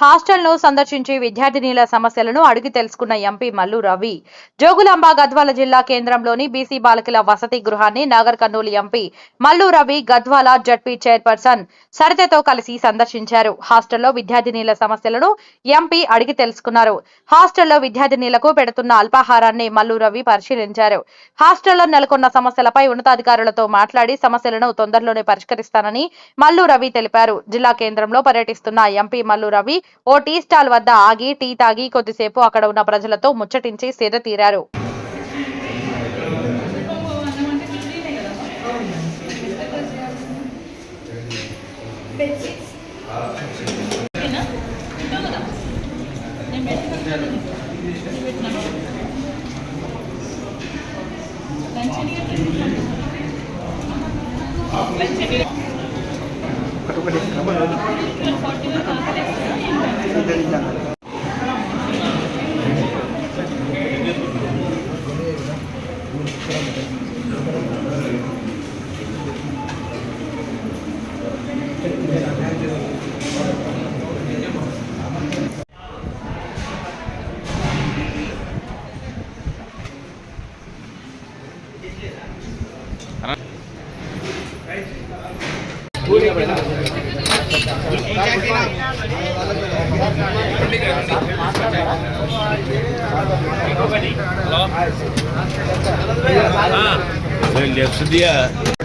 హాస్టల్ను సందర్శించి విద్యార్థినీల సమస్యలను అడిగి తెలుసుకున్న ఎంపీ మల్లు రవి జోగులాంబ గద్వాల జిల్లా కేంద్రంలోని బీసీ బాలికల వసతి గృహాన్ని Nagar Kurnool MP Mallu Ravi Gadwal ZP chairperson సరితతో కలిసి సందర్శించారు. హాస్టల్లో విద్యార్థినీల సమస్యలను ఎంపీ అడిగి తెలుసుకున్నారు. హాస్టల్లో విద్యార్థినీలకు పెడుతున్న అల్పాహారాన్ని మల్లు రవి పరిశీలించారు. హాస్టల్లో నెలకొన్న సమస్యలపై ఉన్నతాధికారులతో మాట్లాడి సమస్యలను తొందరలోనే పరిష్కరిస్తానని మల్లు రవి తెలిపారు. జిల్లా కేంద్రంలో పర్యటిస్తున్న MP Mallu Ravi O T stall వద్ద ఆగి టీ తాగి కొద్దిసేపు అక్కడ ఉన్న ప్రజలతో ముచ్చటించి సేద తీరారు.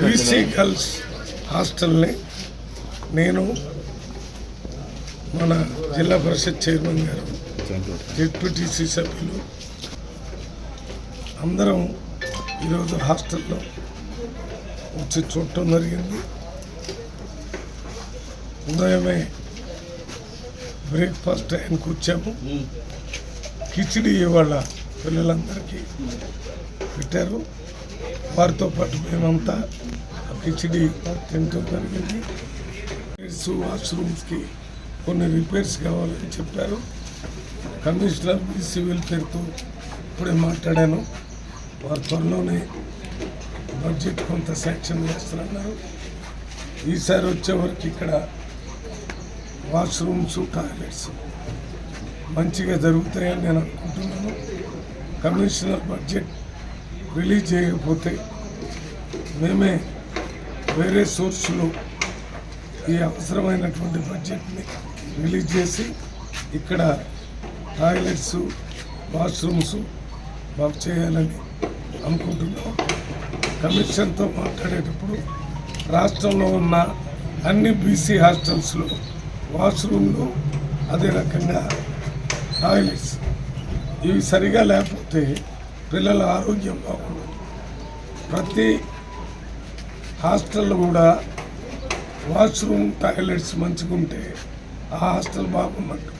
బీసీ గర్ల్స్ హాస్టల్ని నేను మన జిల్లా పరిషత్ చైర్మన్ గారు జెడ్పీటీసీ సభ్యులు అందరం ఈరోజు హాస్టల్లో వచ్చి చూడటం జరిగింది. ఉదయమే బ్రేక్ఫాస్ట్ టైంకి వచ్చాము. కిచిడి ఇవాళ పిల్లలందరికీ పెట్టారు. వారితో పాటు మేమంతా కిచిడి తినటం జరిగింది. వాష్రూమ్స్కి కొన్ని రిపేర్స్ కావాలని చెప్పారు. కమిషనర్ బీసీ వెల్ఫేర్తో ఇప్పుడే మాట్లాడాను. వారి త్వరలోనే బడ్జెట్ కొంత శాంక్షన్ చేస్తున్నారు. ఈసారి వచ్చేవరకు ఇక్కడ వాష్రూమ్స్ టాయిలెట్స్ మంచిగా జరుగుతాయని నేను అనుకుంటున్నాను. కమిషనర్ బడ్జెట్ రిలీజ్ చేయకపోతే మేమే వేరే సోర్సులో ఈ అవసరమైనటువంటి బడ్జెట్ని రిలీజ్ చేసి ఇక్కడ టాయిలెట్స్ వాష్రూమ్స్ బాగు చేయాలని అనుకుంటున్నాం. కమిషన్తో మాట్లాడేటప్పుడు రాష్ట్రంలో ఉన్న అన్ని బీసీ హాస్టల్స్లో వాష్రూమ్లు అదే రకంగా టాయిలెట్స్ ఇవి సరిగా లేకపోతే పిల్లల ఆరోగ్యం బాగుండదు. ప్రతి హాస్టల్లో కూడా వాష్రూమ్ టాయిలెట్స్ మంచిగా ఉంటే ఆ హాస్టల్ బాగున్నట్టు.